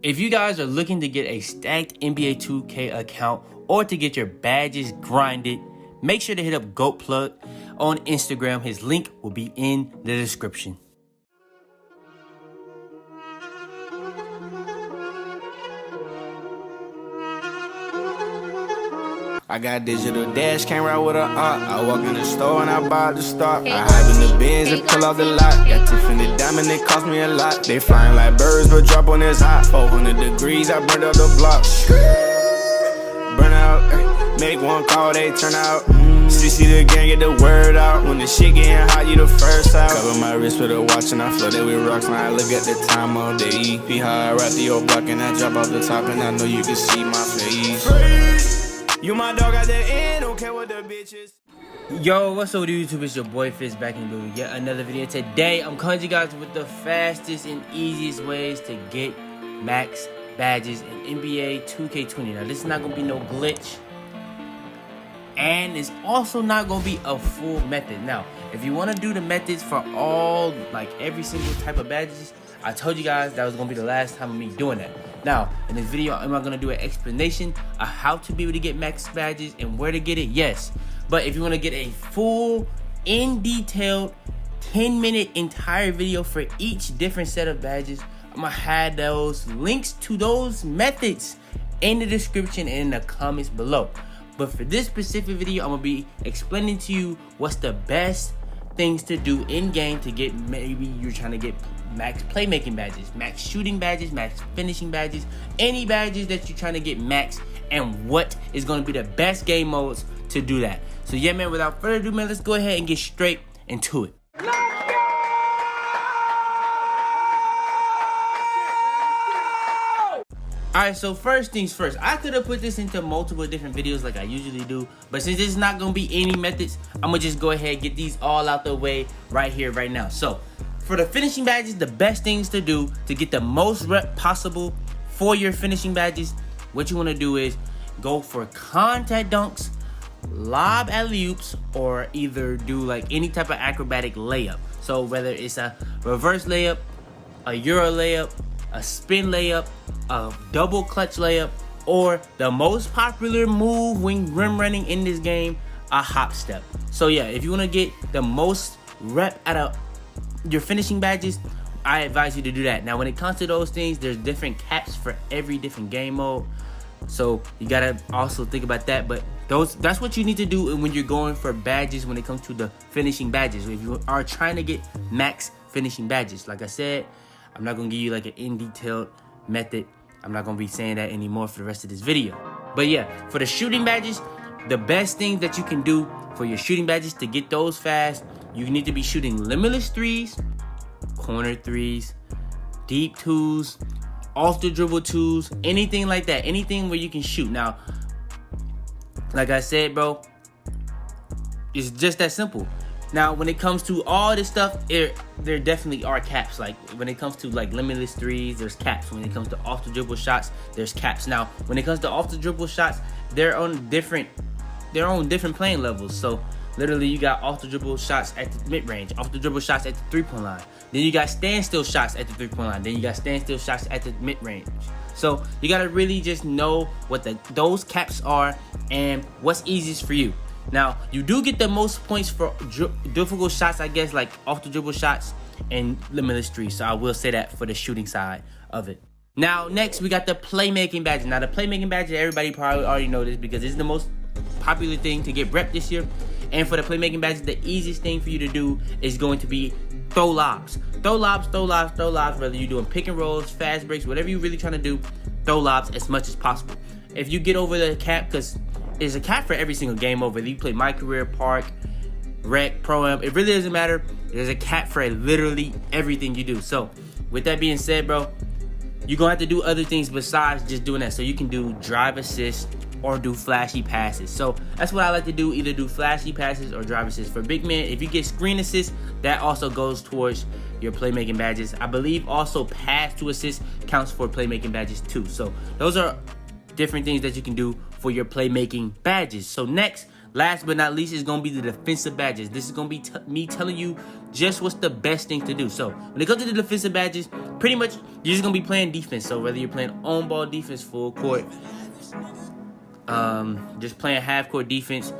If you guys are looking to get a stacked NBA 2K account or to get your badges grinded, make sure to hit up GoatPlug on Instagram. His link will be in the description. I got digital dash, can't ride with a op. I walk in the store and I buy the stock. I hide in the bins and pull out the lot. Got Tiffany diamond, it cost me a lot. They flying like birds, but drop on this hot. 400 degrees, I burned up the block. Burn out, make one call, they turn out. CC the gang, get the word out. When the shit getting hot, you the first out. Cover my wrist with a watch and I flooded with rocks. Now I look at the time all day. Be high, I ride the old block and I drop off the top. And I know you can see my face. You my dog at the end, don't care what the bitch is. Yo, what's up with YouTube? It's your boy Fitz back in the with yet another video. Today, I'm coming to you guys with the fastest and easiest ways to get max badges in NBA 2K20. Now, this is not going to be no glitch. And it's also not going to be a full method. Now, if you want to do the methods for all, like every single type of badges, I told you guys that was going to be the last time of me doing that. Now, in this video, am I going to do an explanation of how to be able to get max badges and where to get it? Yes. But if you want to get a full, in-detailed, 10-minute entire video for each different set of badges, I'm going to have those links to those methods in the description and in the comments below. But for this specific video, I'm going to be explaining to you what's the best things to do in-game to get, maybe you're trying to get max playmaking badges, max shooting badges, max finishing badges, any badges that you're trying to get max, and what is going to be the best game modes to do that. So yeah, man, without further ado, man, let's go ahead and get straight into it. Alright, so first things first, I could have put this into multiple different videos like I usually do, but since this is not going to be any methods, I'm going to just go ahead and get these all out the way right here, right now. So, for the finishing badges, the best things to do to get the most rep possible for your finishing badges, what you want to do is go for contact dunks, lob alley-oops, or either do like any type of acrobatic layup. So whether it's a reverse layup, a euro layup, a spin layup, a double clutch layup, or the most popular move when rim running in this game, a hop step. So yeah, if you want to get the most rep out of your finishing badges, I advise you to do that. Now, when it comes to those things, there's different caps for every different game mode, so you gotta also think about that. But that's what you need to do when you're going for badges when it comes to the finishing badges. If you are trying to get max finishing badges, like I said, I'm not gonna give you like an in-detailed method. I'm not gonna be saying that anymore for the rest of this video. But yeah, for the shooting badges, the best thing that you can do for your shooting badges to get those fast, you need to be shooting limitless threes, corner threes, deep twos, off the dribble twos, anything like that, anything where you can shoot. Now, like I said, bro, it's just that simple. Now, when it comes to all this stuff, there definitely are caps. Like when it comes to like limitless threes, there's caps. When it comes to off the dribble shots, there's caps. Now, when it comes to off the dribble shots, they're on different playing levels. So literally, you got off the dribble shots at the mid-range, off the dribble shots at the three-point line. Then you got standstill shots at the three-point line. Then you got standstill shots at the mid-range. So you gotta really just know what those caps are and what's easiest for you. Now, you do get the most points for difficult shots, I guess, like off the dribble shots and limitless threes. So I will say that for the shooting side of it. Now, next, we got the playmaking badge. Now, the playmaking badge, everybody probably already know this because it's the most popular thing to get rep this year. And for the playmaking badges, the easiest thing for you to do is going to be throw lobs. Throw lobs, throw lobs, throw lobs. Whether you're doing pick and rolls, fast breaks, whatever you're really trying to do, throw lobs as much as possible. If you get over the cap, because there's a cap for every single game over. Whether you play My Career, Park, Rec, Pro-Am, it really doesn't matter. There's a cap for literally everything you do. So, with that being said, bro, you're going to have to do other things besides just doing that. So you can do drive assist or do flashy passes. So that's what I like to do, either do flashy passes or drive assists. For big men, if you get screen assists, that also goes towards your playmaking badges. I believe also pass to assist counts for playmaking badges too. So those are different things that you can do for your playmaking badges. So next, last but not least, is going to be the defensive badges. This is going to be me telling you just what's the best thing to do. So when it comes to the defensive badges, pretty much you're just gonna be playing defense. So whether you're playing on ball defense, full court, just playing half court defense,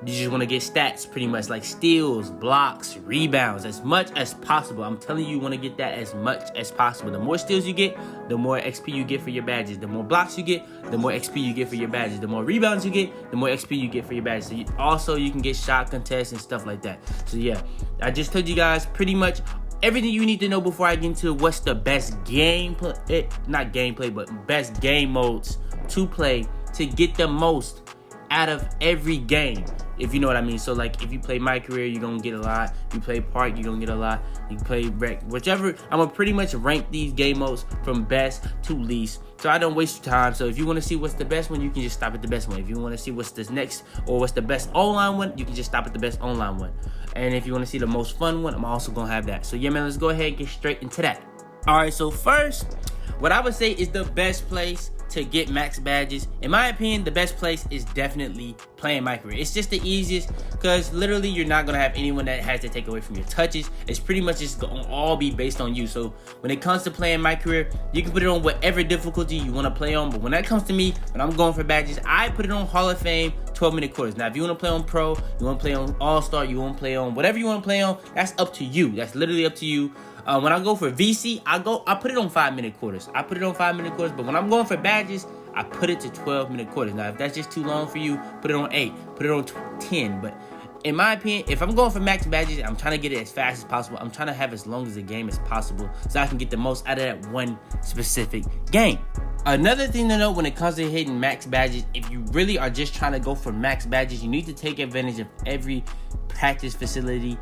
you just want to get stats pretty much like steals, blocks, rebounds, as much as possible. I'm telling you, you want to get that as much as possible. The more steals you get, the more XP you get for your badges. The more blocks you get, the more XP you get for your badges. The more rebounds you get, the more XP you get for your badges. So you can get shot contests and stuff like that. So yeah, I just told you guys pretty much everything you need to know before I get into what's the best not gameplay, but best game modes to play to get the most out of every game, if you know what I mean. So like if you play My Career, you're gonna get a lot. You play Park, you're gonna get a lot. You play Rec, whichever. I'm gonna pretty much rank these game modes from best to least, so I don't waste your time. So if you want to see what's the best one, you can just stop at the best one. If you want to see what's the next or what's the best online one, you can just stop at the best online one. And if you want to see the most fun one, I'm also gonna have that. So yeah, man, let's go ahead and get straight into that. All right, so first, what I would say is the best place to get max badges. In my opinion, the best place is definitely playing My Career. It's just the easiest because literally you're not gonna have anyone that has to take away from your touches. It's pretty much just gonna all be based on you. So when it comes to playing My Career, you can put it on whatever difficulty you want to play on. But when that comes to me, when I'm going for badges, I put it on Hall of Fame 12-minute quarters. Now if you want to play on Pro, you want to play on All-Star, you want to play on whatever you want to play on, that's up to you. That's literally up to you. When I go for VC, I put it on 5-minute quarters. I put it on 5-minute quarters, but when I'm going for badges, I put it to 12-minute quarters. Now, if that's just too long for you, put it on 8, put it on 10. But in my opinion, if I'm going for max badges, I'm trying to get it as fast as possible. I'm trying to have as long as a game as possible so I can get the most out of that one specific game. Another thing to note when it comes to hitting max badges, if you really are just trying to go for max badges, you need to take advantage of every practice facility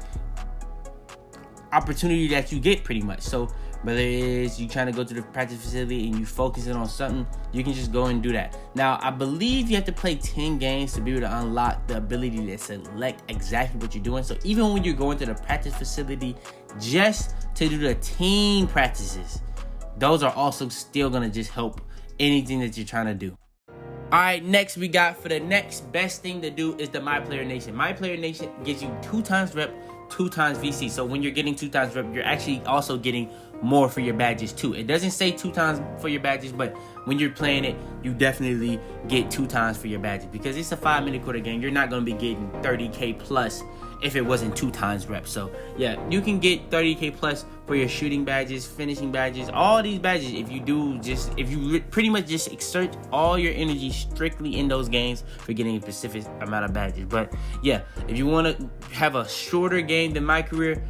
opportunity that you get pretty much. So whether it is you trying to go to the practice facility and you focusing on something, you can just go and do that. Now I believe you have to play 10 games to be able to unlock the ability to select exactly what you're doing. So even when you're going to the practice facility just to do the team practices, those are also still gonna just help anything that you're trying to do. All right, next we got for the next best thing to do is the My Player Nation. My Player Nation gives you 2 times rep, 2 times VC. So when you're getting 2 times rep, you're actually also getting more for your badges too. It doesn't say 2 times for your badges, but when you're playing it, you definitely get 2 times for your badges because it's a 5-minute quarter game. You're not going to be getting 30K plus if it wasn't 2 times reps. So yeah, you can get 30K plus for your shooting badges, finishing badges, all these badges if you pretty much just exert all your energy strictly in those games for getting a specific amount of badges. But yeah, if you want to have a shorter game than My Career,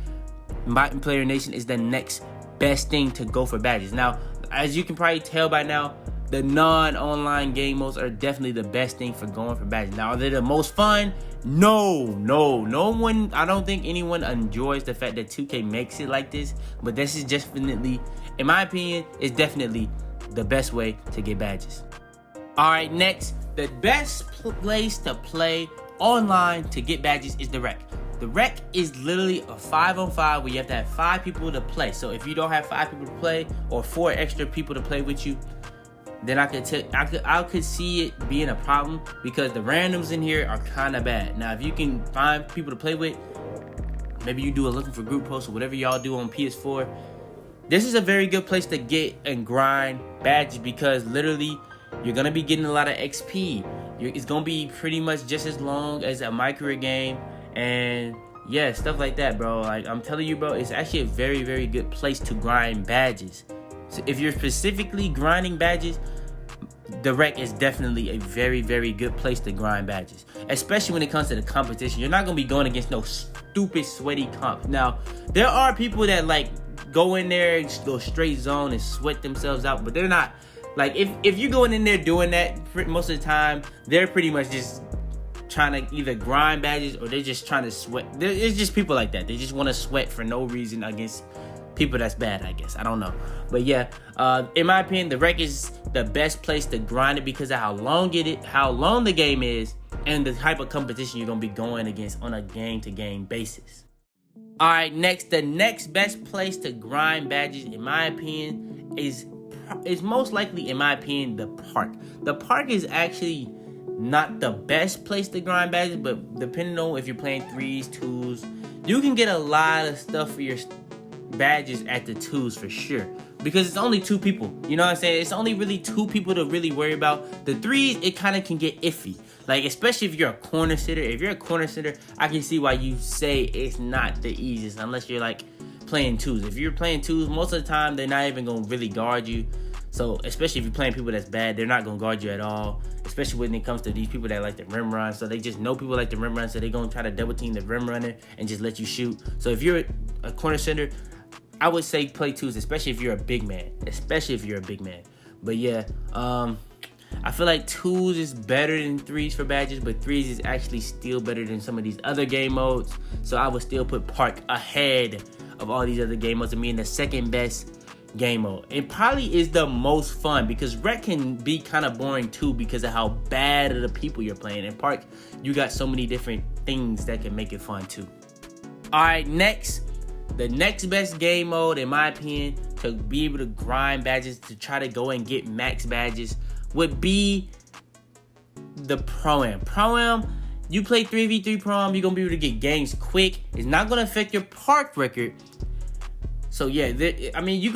My Player Nation is the next best thing to go for badges. Now, as you can probably tell by now, the non-online game modes are definitely the best thing for going for badges. Now, are they the most fun? No one, I don't think anyone enjoys the fact that 2K makes it like this, but this is definitely, in my opinion, it's definitely the best way to get badges. All right, next, the best place to play online to get badges is the Rec. The Rec is literally a 5-on-5 where you have to have 5 people to play. So if you don't have 5 people to play or 4 extra people to play with you, then I could see it being a problem because the randoms in here are kind of bad. Now, if you can find people to play with, maybe you do a looking for group post or whatever y'all do on PS4. This is a very good place to get and grind badges because literally you're gonna be getting a lot of XP. It's gonna be pretty much just as long as a My Career game. And yeah, stuff like that, bro. Like I'm telling you, bro, it's actually a very, very good place to grind badges. So if you're specifically grinding badges, the Rec is definitely a very, very good place to grind badges. Especially when it comes to the competition. You're not gonna be going against no stupid, sweaty comp. Now, there are people that like go in there and just go straight zone and sweat themselves out, but they're not. Like if you're going in there doing that, most of the time, they're pretty much just trying to either grind badges or they're just trying to sweat. It's just people like that. They just want to sweat for no reason against people that's bad, I guess. I don't know. But yeah, in my opinion, the Rec is the best place to grind it because of how long the game is and the type of competition you're going to be going against on a game-to-game basis. All right, next, the next best place to grind badges, in my opinion, is most likely, in my opinion, the Park. The Park is actually not the best place to grind badges, but depending on if you're playing 3s, 2s, you can get a lot of stuff for your badges at the 2s for sure. Because it's only 2 people. You know what I'm saying? It's only really 2 people to really worry about. The 3s, it kind of can get iffy. Like, especially if you're a corner sitter. If you're a corner sitter, I can see why you say it's not the easiest. Unless you're, like, playing 2s. If you're playing 2s, most of the time, they're not even going to really guard you. So, especially if you're playing people that's bad, they're not going to guard you at all. Especially when it comes to these people that like the rim run. So, they just know people like the rim run. So, they're going to try to double team the rim runner and just let you shoot. So, if you're a corner sitter, I would say play 2s, especially if you're a big man. But yeah, I feel like 2s is better than 3s for badges, but 3s is actually still better than some of these other game modes. So I would still put Park ahead of all these other game modes and being the second best game mode. It probably is the most fun because Rec can be kind of boring too because of how bad of the people you're playing. In Park, you got so many different things that can make it fun too. All right, next. The next best game mode, in my opinion, to be able to grind badges, to try to go and get max badges, would be the Pro-Am. Pro-Am, you play 3v3 Pro-Am, you're going to be able to get games quick. It's not going to affect your Park record. So, yeah, I mean, it's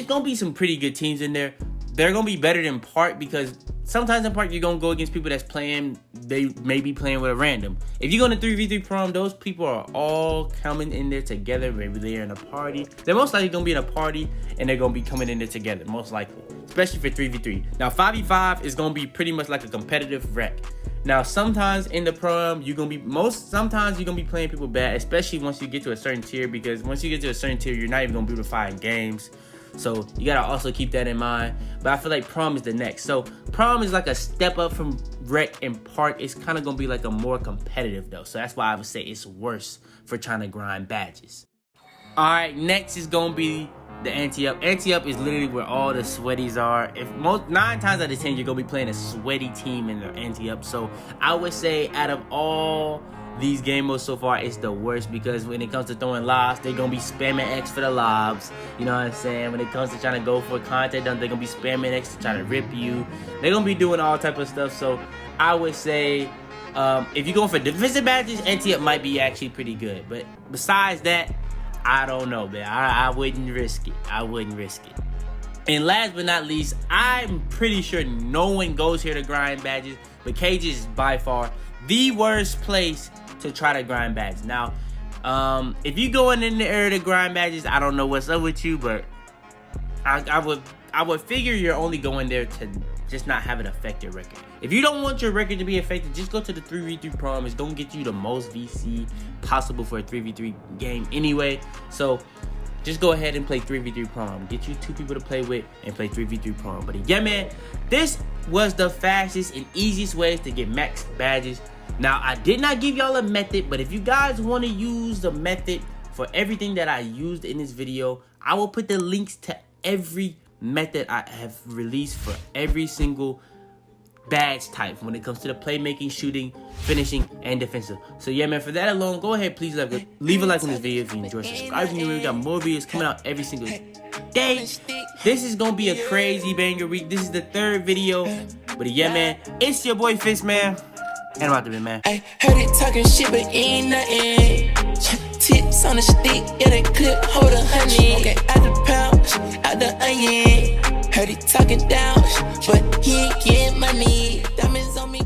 going to be some pretty good teams in there. They're going to be better than Park because sometimes in Park, you're going to go against people that's playing, they may be playing with a random. If you go into 3v3 Prom, those people are all coming in there together. Maybe they're in a party. They're most likely going to be in a party, and they're going to be coming in there together, most likely. Especially for 3v3. Now, 5v5 is going to be pretty much like a competitive Rec. Now, sometimes in the Prom, sometimes you're going to be playing people bad, especially once you get to a certain tier, because once you get to a certain tier, you're not even going to be able to find games. So you gotta also keep that in mind. But I feel like Prom is the next. So Prom is like a step up from Rec and Park. It's kind of gonna be like a more competitive though. So that's why I would say it's worse for trying to grind badges. All right, next is gonna be the Ante-Up. Ante-Up is literally where all the sweaties are. 9 times out of 10, you're gonna be playing a sweaty team in the Ante-Up. So I would say out of all these game modes so far, it's the worst because when it comes to throwing lobs, they're gonna be spamming X for the lobs. You know what I'm saying? When it comes to trying to go for content, they're gonna be spamming X to try to rip you. They're gonna be doing all type of stuff. So I would say if you're going for defensive badges, Ante-Up might be actually pretty good. But besides that, I don't know, man. I wouldn't risk it. And last but not least, I'm pretty sure no one goes here to grind badges, but Cages is by far the worst place to try to grind badges. Now, if you going in there to grind badges, I don't know what's up with you, but I would figure you're only going there to just not have it affect your record. If you don't want your record to be affected, just go to the 3v3 Prom. It's gonna get you the most VC possible for a 3v3 game anyway. So just go ahead and play 3v3 Prom. Get you 2 people to play with and play 3v3 Prom. But yeah, man, this was the fastest and easiest ways to get max badges. Now, I did not give y'all a method, but if you guys want to use the method for everything that I used in this video, I will put the links to every method I have released for every single badge type when it comes to the playmaking, shooting, finishing, and defensive. So yeah, man, for that alone, go ahead, please leave a like on this video if you enjoy. Subscribe if you we got more videos coming out every single day. This is gonna be a crazy banger week. This is the 3rd video. But yeah, man, it's your boy Fitz, man. And I'm out there, man. I heard it talking shit, but ain't nothing. Tips on the stick, yeah, that clip hold 100. Okay, out the pouch, out the onion. Heard it talking down, but he ain't getting money. Diamonds on me.